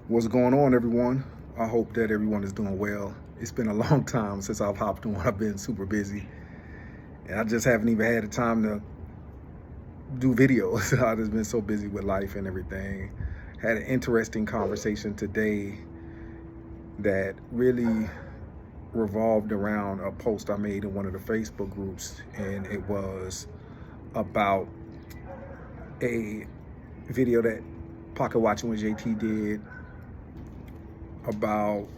What's going on, everyone? I hope that everyone is doing well. It's been a long time since I've hopped on. I've been super busy, and I just haven't even had the time to do videos. I've just been so busy with life and everything. Had an interesting conversation today that really revolved around a post I made in one of the Facebook groups, and it was about a video that PocketWatcherJT did about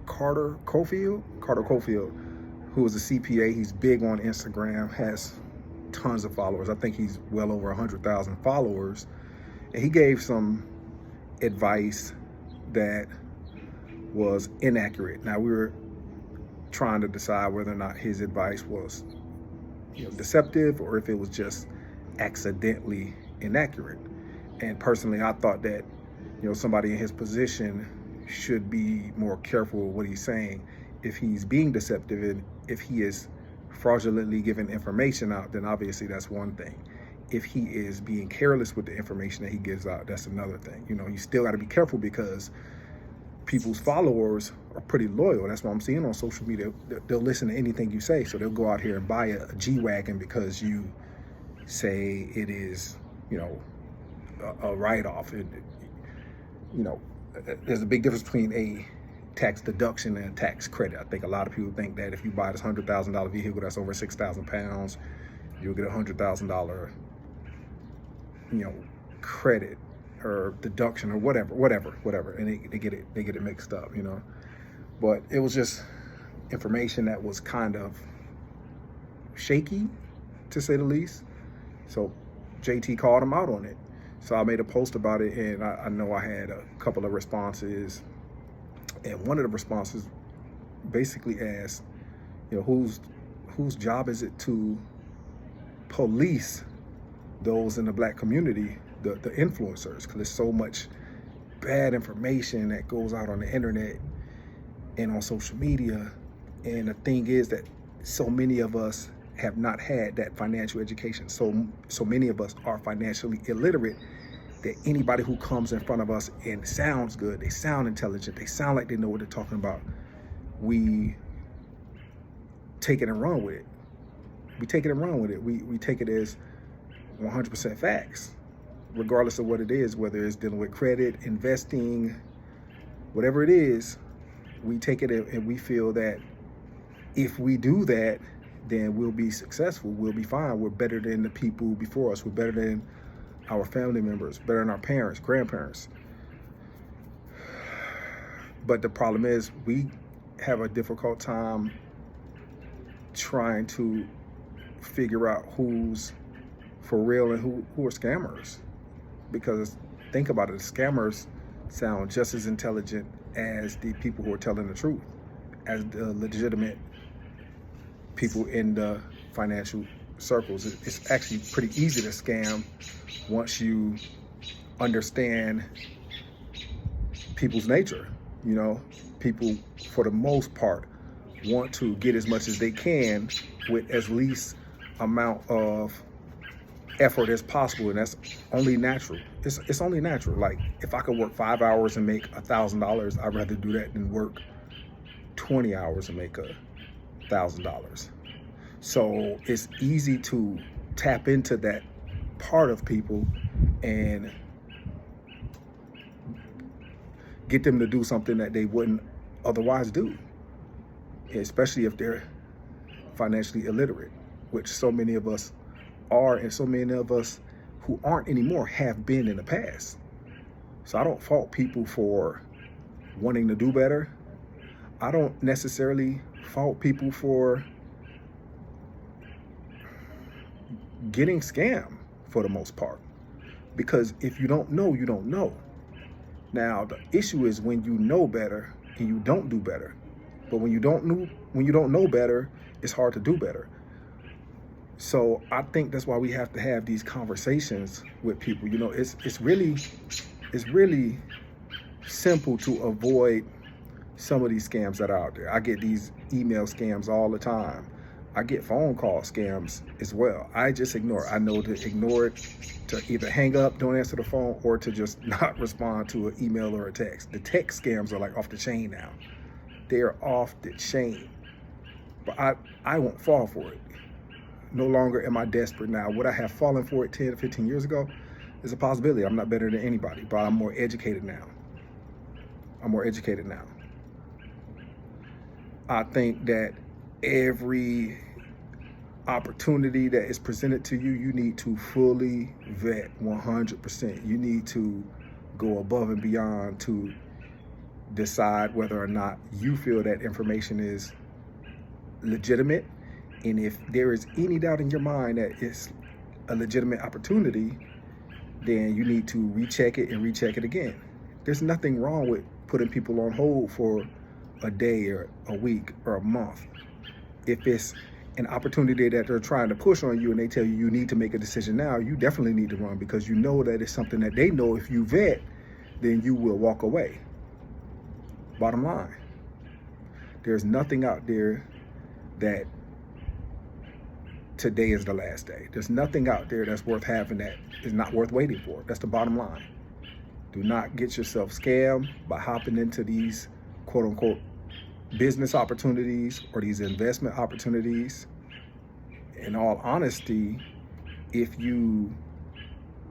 Cofield, who is a CPA. He's big on Instagram, has tons of followers. I think he's well over 100,000 followers. And he gave some advice that was inaccurate. Now, we were trying to decide whether or not his advice was deceptive or if it was just accidentally inaccurate. And personally, I thought that somebody in his position should be more careful with what he's saying. If he's being deceptive and if he is fraudulently giving information out, then obviously that's one thing. If he is being careless with the information that he gives out, that's another thing. You still got to be careful because people's followers are pretty loyal. That's what I'm seeing on social media. They'll listen to anything you say. So they'll go out here and buy a G-Wagon because you say it is, a write-off. There's a big difference between a tax deduction and a tax credit. I think a lot of people think that if you buy this $100,000 vehicle that's over 6,000 pounds, you'll get $100,000, credit or deduction or whatever, and they get it mixed up, But it was just information that was kind of shaky, to say the least. So JT called him out on it. So I made a post about it, and I know I had a couple of responses. And one of the responses basically asked, whose job is it to police those in the Black community, the influencers? Because there's so much bad information that goes out on the internet and on social media. And the thing is that so many of us have not had that financial education. So many of us are financially illiterate that anybody who comes in front of us and sounds good, they sound intelligent, they sound like they know what they're talking about, we take it and run with it. We take it as 100% facts, regardless of what it is, whether it's dealing with credit, investing, whatever it is. We take it and we feel that if we do that, then we'll be successful, we'll be fine, we're better than the people before us, we're better than our family members, better than our parents, grandparents. But the problem is we have a difficult time trying to figure out who's for real and who are scammers. Because think about it, the scammers sound just as intelligent as the people who are telling the truth, as the legitimate people in the financial circles. It's actually pretty easy to scam once you understand people's nature. People, for the most part, want to get as much as they can with as least amount of effort as possible, and that's only natural. It's only natural. Like, if I could work 5 hours and make $1,000, I'd rather do that than work 20 hours and make $1,000. So it's easy to tap into that part of people and get them to do something that they wouldn't otherwise do, especially if they're financially illiterate, which so many of us are, and so many of us who aren't anymore have been in the past. So I don't fault people for wanting to do better. I don't necessarily fault people for getting scammed for the most part, because if you don't know, you don't know. Now the issue is when you know better and you don't do better. But when you don't know better, it's hard to do better. So I think that's why we have to have these conversations with people. It's really simple to avoid some of these scams that are out there. I get these email scams all the time. I get phone call scams as well. I just ignore it. I know to ignore it, to either hang up, don't answer the phone, or to just not respond to an email or a text. The text scams are like off the chain now. They're off the chain. But I won't fall for it. No longer am I desperate now. Would I have fallen for it 10 or 15 years ago? There's a possibility. I'm not better than anybody, but I'm more educated now. I'm more educated now. I think that every opportunity that is presented to you, you need to fully vet 100%. You need to go above and beyond to decide whether or not you feel that information is legitimate. And if there is any doubt in your mind that it's a legitimate opportunity, then you need to recheck it and recheck it again. There's nothing wrong with putting people on hold for a day or a week or a month. If it's an opportunity that they're trying to push on you and they tell you you need to make a decision now, you definitely need to run, because you know that it's something that they know if you vet, then you will walk away. Bottom line, there's nothing out there that today is the last day. There's nothing out there that's worth having that is not worth waiting for. That's the bottom line. Do not get yourself scammed by hopping into these quote unquote business opportunities or these investment opportunities. In all honesty, if you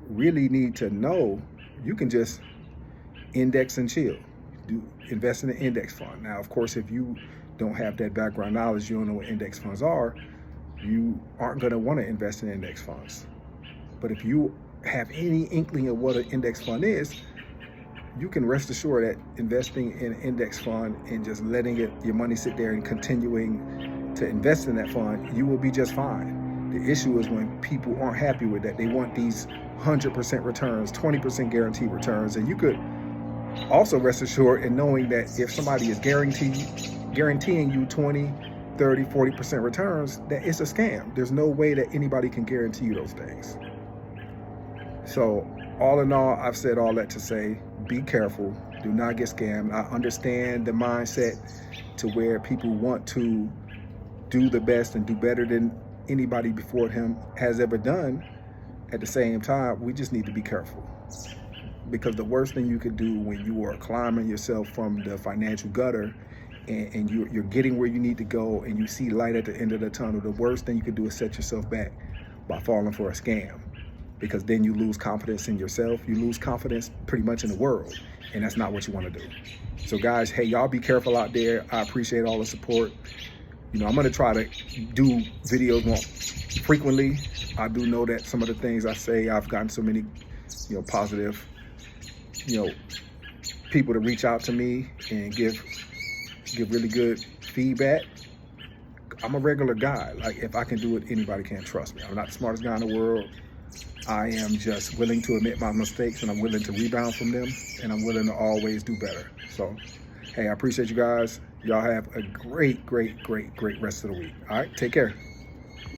really need to know, you can just index and chill. Invest in an index fund. Now, of course, if you don't have that background knowledge, you don't know what index funds are, you aren't going to want to invest in index funds. But if you have any inkling of what an index fund is, you can rest assured that investing in an index fund and just letting your money sit there and continuing to invest in that fund, you will be just fine. The issue is when people aren't happy with that. They want these 100% returns, 20% guaranteed returns. And you could also rest assured in knowing that if somebody is guaranteeing you 20, 30, 40% returns, that it's a scam. There's no way that anybody can guarantee you those things. So all in all, I've said all that to say, be careful, do not get scammed. I understand the mindset to where people want to do the best and do better than anybody before him has ever done. At the same time, we just need to be careful, because the worst thing you could do when you are climbing yourself from the financial gutter and you're getting where you need to go and you see light at the end of the tunnel, the worst thing you could do is set yourself back by falling for a scam, because then you lose confidence in yourself. You lose confidence pretty much in the world, and that's not what you want to do. So guys, hey, y'all be careful out there. I appreciate all the support. You know, I'm going to try to do videos more frequently. I do know that some of the things I say, I've gotten so many, positive, people to reach out to me and give really good feedback. I'm a regular guy. Like, if I can do it, anybody can. Trust me. I'm not the smartest guy in the world. I am just willing to admit my mistakes, and I'm willing to rebound from them, and I'm willing to always do better. So, hey, I appreciate you guys. Y'all have a great rest of the week. All right, take care.